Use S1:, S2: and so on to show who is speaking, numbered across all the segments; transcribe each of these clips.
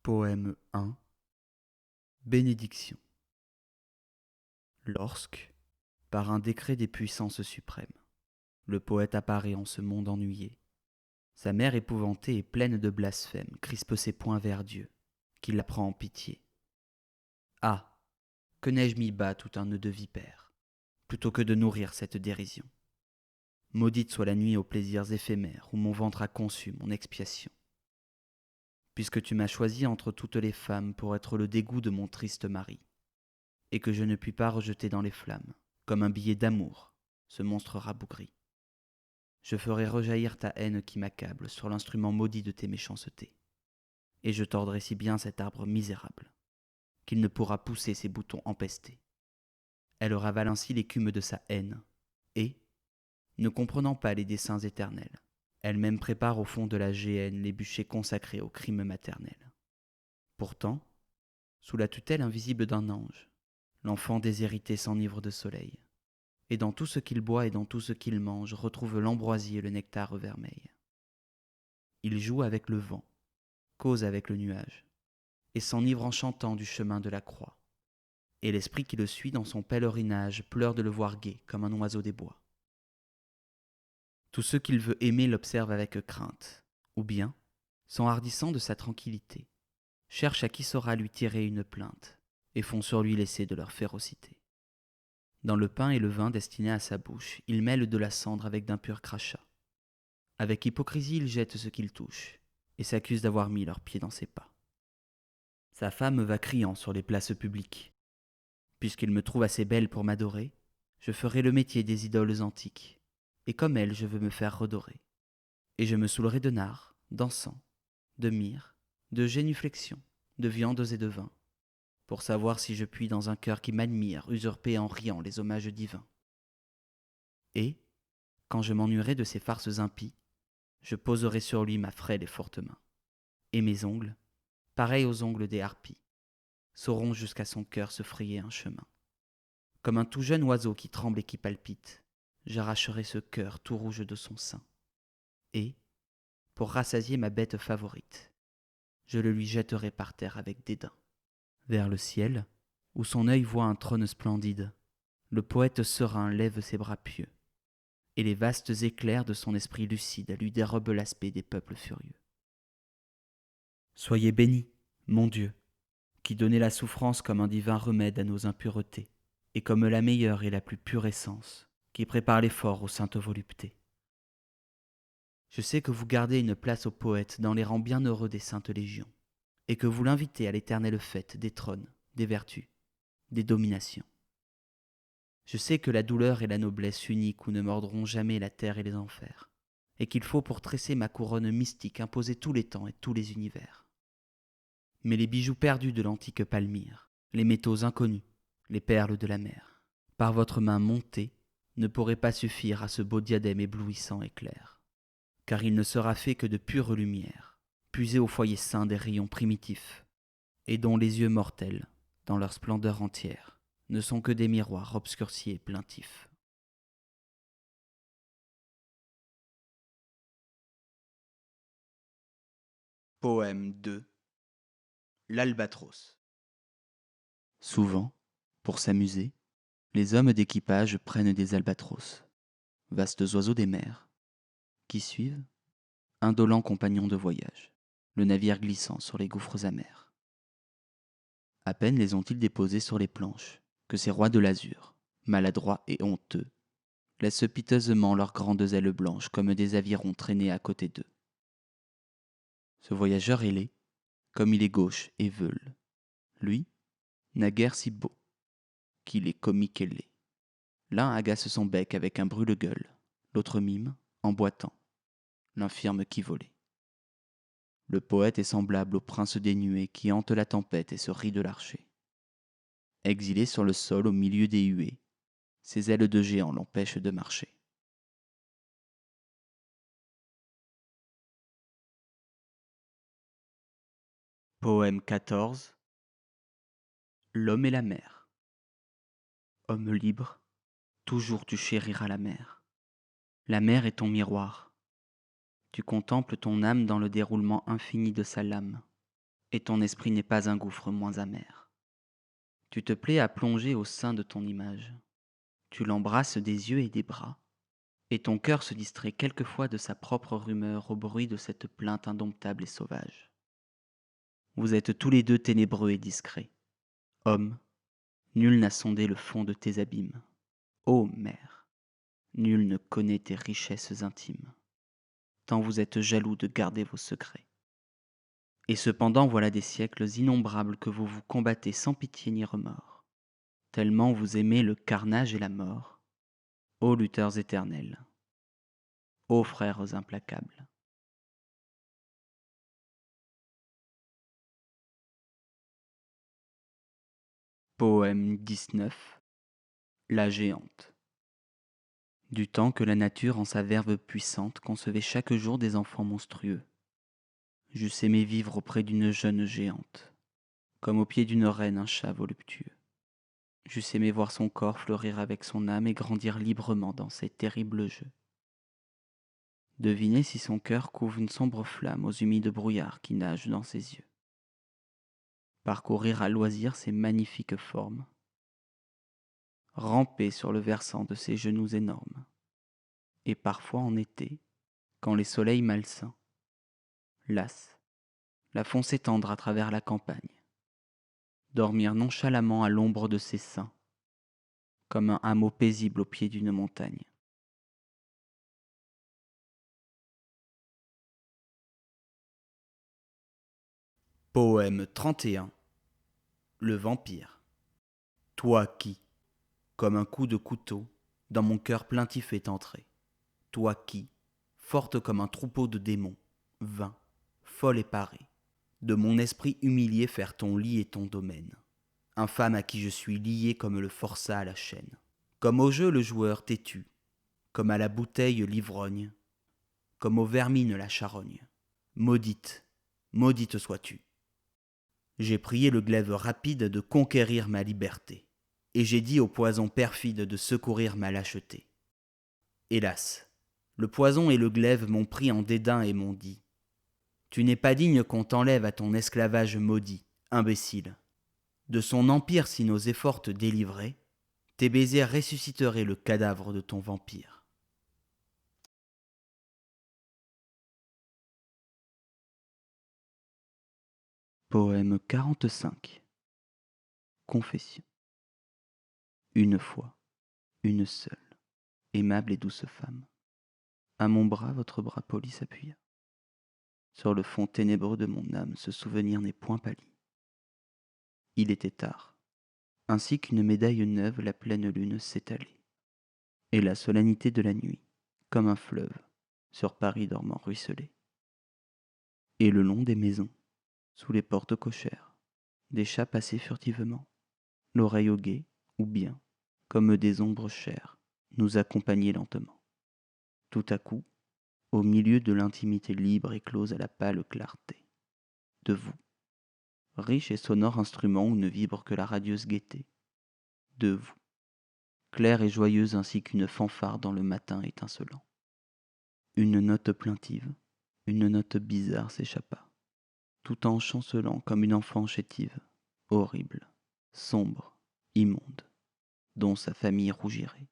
S1: Poème 1. Bénédiction. Lorsque, par un décret des puissances suprêmes, le poète apparaît en ce monde ennuyé, sa mère épouvantée et pleine de blasphème crispe ses poings vers Dieu, qui la prend en pitié. Ah, que n'ai-je mis bas tout un nœud de vipère, plutôt que de nourrir cette dérision. Maudite soit la nuit aux plaisirs éphémères où mon ventre a conçu mon expiation. Puisque tu m'as choisi entre toutes les femmes pour être le dégoût de mon triste mari, et que je ne puis pas rejeter dans les flammes, comme un billet d'amour, ce monstre rabougri. Je ferai rejaillir ta haine qui m'accable sur l'instrument maudit de tes méchancetés, et je tordrai si bien cet arbre misérable, qu'il ne pourra pousser ses boutons empestés. Elle ravale ainsi l'écume de sa haine, et, ne comprenant pas les desseins éternels, elle-même prépare au fond de la géhenne les bûchers consacrés au crime maternel. Pourtant, sous la tutelle invisible d'un ange, l'enfant déshérité s'enivre de soleil, et dans tout ce qu'il boit et dans tout ce qu'il mange retrouve l'ambroisie et le nectar vermeil. Il joue avec le vent, cause avec le nuage, et s'enivre en chantant du chemin de la croix. Et l'esprit qui le suit dans son pèlerinage pleure de le voir gai comme un oiseau des bois. Tous ceux qu'il veut aimer l'observent avec crainte, ou bien, s'enhardissant de sa tranquillité, cherchent à qui saura lui tirer une plainte, et font sur lui l'essai de leur férocité. Dans le pain et le vin destinés à sa bouche, il mêle de la cendre avec d'impurs crachats. Avec hypocrisie, il jette ce qu'il touche, et s'accuse d'avoir mis leurs pieds dans ses pas. Sa femme va criant sur les places publiques. Puisqu'il me trouve assez belle pour m'adorer, je ferai le métier des idoles antiques, et comme elle, je veux me faire redorer. Et je me saoulerai de nard, d'encens, de myrrhe, de génuflexion, de viandes et de vin, pour savoir si je puis dans un cœur qui m'admire usurper en riant les hommages divins. Et, quand je m'ennuierai de ces farces impies, je poserai sur lui ma frêle et forte main. Et mes ongles, pareils aux ongles des harpies, sauront jusqu'à son cœur se frayer un chemin. Comme un tout jeune oiseau qui tremble et qui palpite, j'arracherai ce cœur tout rouge de son sein. Et, pour rassasier ma bête favorite, je le lui jetterai par terre avec dédain. Vers le ciel, où son œil voit un trône splendide, le poète serein lève ses bras pieux, et les vastes éclairs de son esprit lucide lui dérobent l'aspect des peuples furieux. Soyez béni, mon Dieu, qui donnez la souffrance comme un divin remède à nos impuretés, et comme la meilleure et la plus pure essence, qui prépare l'effort aux saintes voluptés. Je sais que vous gardez une place au poète dans les rangs bienheureux des saintes légions, et que vous l'invitez à l'éternelle fête des trônes, des vertus, des dominations. Je sais que la douleur et la noblesse uniques où ne mordront jamais la terre et les enfers, et qu'il faut pour tresser ma couronne mystique imposer tous les temps et tous les univers. Mais les bijoux perdus de l'antique Palmyre, les métaux inconnus, les perles de la mer, par votre main montée, ne pourraient pas suffire à ce beau diadème éblouissant et clair, car il ne sera fait que de pure lumière, puisée au foyer saint des rayons primitifs, et dont les yeux mortels, dans leur splendeur entière, ne sont que des miroirs obscurcis et plaintifs. Poème 2. L'Albatros. Souvent, pour s'amuser, les hommes d'équipage prennent des albatros, vastes oiseaux des mers, qui suivent, indolents compagnons de voyage, le navire glissant sur les gouffres amers. À peine les ont-ils déposés sur les planches, que ces rois de l'azur, maladroits et honteux, laissent piteusement leurs grandes ailes blanches comme des avirons traîner à côté d'eux. Ce voyageur ailé, comme il est gauche et veule, lui, n'a guère si beau, qu'il est comique et laid. L'un agace son bec avec un brûle-gueule, l'autre mime, en boitant, l'infirme qui volait. Le poète est semblable au prince des nuées qui hante la tempête et se rit de l'archer. Exilé sur le sol au milieu des huées, ses ailes de géant l'empêchent de marcher. Poème 14. L'homme et la mer. Homme libre, toujours tu chériras la mer. La mer est ton miroir. Tu contemples ton âme dans le déroulement infini de sa lame. et ton esprit n'est pas un gouffre moins amer. Tu te plais à plonger au sein de ton image. Tu l'embrasses des yeux et des bras, et ton cœur se distrait quelquefois de sa propre rumeur au bruit de cette plainte indomptable et sauvage. Vous êtes tous les deux ténébreux et discrets. Homme, nul n'a sondé le fond de tes abîmes. Ô mère, nul ne connaît tes richesses intimes, tant vous êtes jaloux de garder vos secrets. Et cependant voilà des siècles innombrables que vous vous combattez sans pitié ni remords, tellement vous aimez le carnage et la mort. Ô lutteurs éternels, ô frères implacables. Poème 19. La géante. Du temps que la nature en sa verve puissante concevait chaque jour des enfants monstrueux, j'eusse aimé vivre auprès d'une jeune géante, comme au pied d'une reine un chat voluptueux. J'eusse aimé voir son corps fleurir avec son âme et grandir librement dans ces terribles jeux. Deviner si son cœur couvre une sombre flamme aux humides brouillards qui nagent dans ses yeux. Parcourir à loisir ses magnifiques formes. Ramper sur le versant de ses genoux énormes. Et parfois en été, quand les soleils malsains, lasse, la font s'étendre à travers la campagne. Dormir nonchalamment à l'ombre de ses seins, comme un hameau paisible au pied d'une montagne. Poème 31. Le vampire. Toi qui, comme un coup de couteau, dans mon cœur plaintif est entré. Toi qui, forte comme un troupeau de démons, vain, folle et parée, de mon esprit humilié faire ton lit et ton domaine. Infâme à qui je suis lié comme le forçat à la chaîne. Comme au jeu le joueur têtu, comme à la bouteille l'ivrogne, comme aux vermines la charogne. Maudite, maudite sois-tu. J'ai prié le glaive rapide de conquérir ma liberté, et j'ai dit au poison perfide de secourir ma lâcheté. Hélas, le poison et le glaive m'ont pris en dédain et m'ont dit : tu n'es pas digne qu'on t'enlève à ton esclavage maudit, imbécile. De son empire si nos efforts te délivraient, tes baisers ressusciteraient le cadavre de ton vampire. Poème 45. Confession. Une fois, une seule, aimable et douce femme, à mon bras votre bras poli s'appuya. Sur le fond ténébreux de mon âme, ce souvenir n'est point pâli. Il était tard, ainsi qu'une médaille neuve la pleine lune s'étalait, et la solennité de la nuit, comme un fleuve, sur Paris dormant ruisselait. Et le long des maisons, sous les portes cochères, des chats passaient furtivement, l'oreille au guet, ou bien, comme des ombres chères, nous accompagnaient lentement. Tout à coup, au milieu de l'intimité libre et close à la pâle clarté, de vous, riche et sonore instrument où ne vibre que la radieuse gaieté, de vous, claire et joyeuse ainsi qu'une fanfare dans le matin étincelant. Une note plaintive, une note bizarre s'échappa, tout en chancelant comme une enfant chétive, horrible, sombre, immonde, dont sa famille rougirait,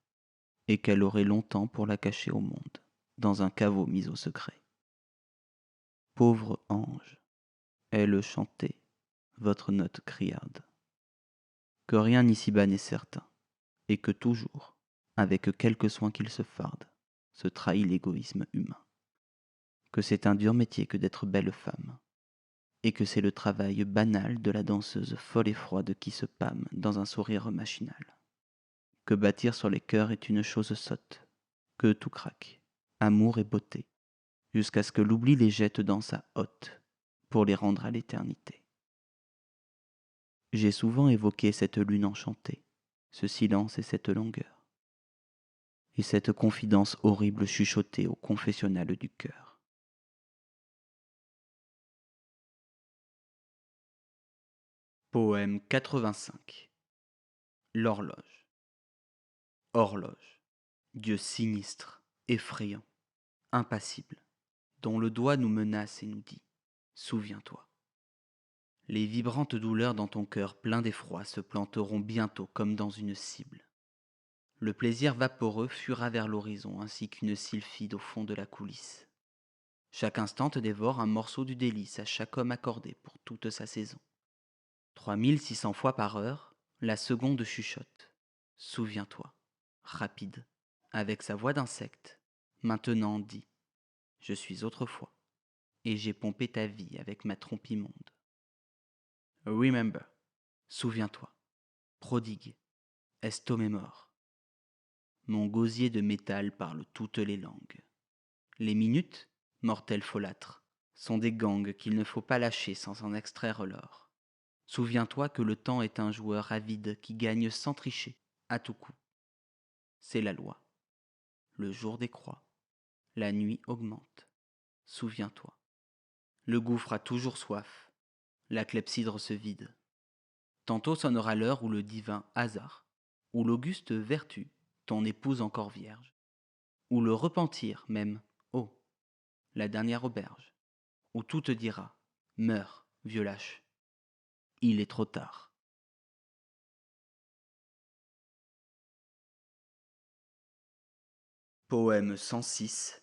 S1: et qu'elle aurait longtemps pour la cacher au monde, dans un caveau mis au secret. Pauvre ange, elle chantait, votre note criarde, que rien ici-bas n'est certain, et que toujours, avec quelque soin qu'il se farde, se trahit l'égoïsme humain, que c'est un dur métier que d'être belle femme, et que c'est le travail banal de la danseuse folle et froide qui se pâme dans un sourire machinal, que bâtir sur les cœurs est une chose sotte, que tout craque, amour et beauté, jusqu'à ce que l'oubli les jette dans sa hotte, pour les rendre à l'éternité. J'ai souvent évoqué cette lune enchantée, ce silence et cette longueur, et cette confidence horrible chuchotée au confessionnal du cœur. Poème 85. L'horloge. Horloge, Dieu sinistre, effrayant, impassible, dont le doigt nous menace et nous dit : souviens-toi. Les vibrantes douleurs dans ton cœur plein d'effroi se planteront bientôt comme dans une cible. Le plaisir vaporeux fuira vers l'horizon ainsi qu'une sylphide au fond de la coulisse. Chaque instant te dévore un morceau du délice à chaque homme accordé pour toute sa saison. 3600 fois par heure, la seconde chuchote. Souviens-toi, rapide, avec sa voix d'insecte, maintenant dit « Je suis autrefois, et j'ai pompé ta vie avec ma trompe immonde. » Remember, souviens-toi, prodigue, estomac mort. Mon gosier de métal parle toutes les langues. Les minutes, mortels folâtres, sont des gangs qu'il ne faut pas lâcher sans en extraire l'or. Souviens-toi que le temps est un joueur avide qui gagne sans tricher, à tout coup. C'est la loi. Le jour décroît, la nuit augmente. Souviens-toi. Le gouffre a toujours soif, la clepsydre se vide. Tantôt sonnera l'heure où le divin hasard, où l'auguste vertu, ton épouse encore vierge, où le repentir même, oh, la dernière auberge, où tout te dira, meurs, vieux lâche, il est trop tard. Poème 106.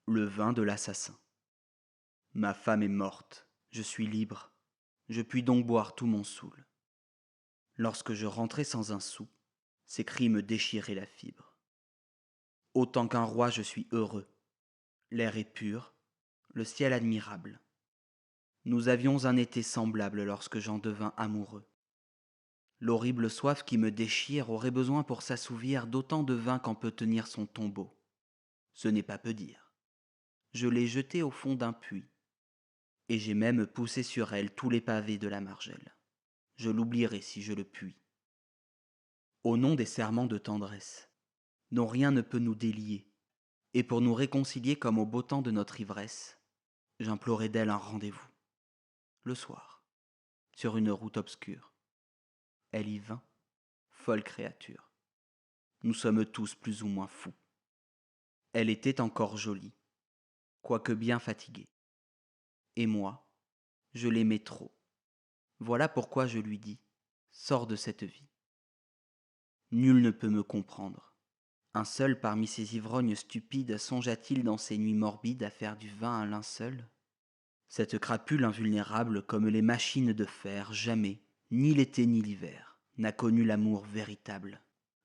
S1: Le vin de l'assassin. Ma femme est morte, je suis libre, je puis donc boire tout mon soul. Lorsque je rentrai sans un sou, ces cris me déchiraient la fibre. Autant qu'un roi je suis heureux, l'air est pur, le ciel admirable. Nous avions un été semblable lorsque j'en devins amoureux. L'horrible soif qui me déchire aurait besoin pour s'assouvir d'autant de vin qu'en peut tenir son tombeau. Ce n'est pas peu dire. Je l'ai jetée au fond d'un puits, et j'ai même poussé sur elle tous les pavés de la margelle. Je l'oublierai si je le puis. Au nom des serments de tendresse, dont rien ne peut nous délier, et pour nous réconcilier comme au beau temps de notre ivresse, j'implorai d'elle un rendez-vous. Le soir, sur une route obscure. Elle y vint, folle créature. Nous sommes tous plus ou moins fous. Elle était encore jolie, quoique bien fatiguée. Et moi, je l'aimais trop. Voilà pourquoi je lui dis, sors de cette vie. Nul ne peut me comprendre. Un seul parmi ces ivrognes stupides songea-t-il dans ces nuits morbides à faire du vin un linceul? Cette crapule invulnérable comme les machines de fer, jamais, ni l'été ni l'hiver, n'a connu l'amour véritable.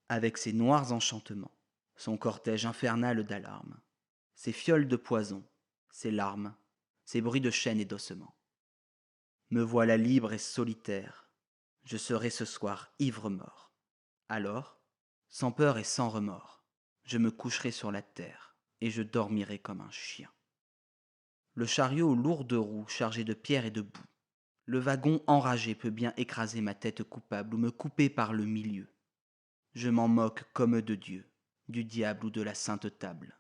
S1: Avec ses noirs enchantements, son cortège infernal d'alarmes, ses fioles de poison, ses larmes, ses bruits de chaînes et d'ossements. Me voilà libre et solitaire, je serai ce soir ivre-mort. Alors, sans peur et sans remords, je me coucherai sur la terre et je dormirai comme un chien. Le chariot aux lourdes roues chargé de pierres et de boue, le wagon enragé peut bien écraser ma tête coupable ou me couper par le milieu. Je m'en moque comme de Dieu, du diable ou de la sainte table.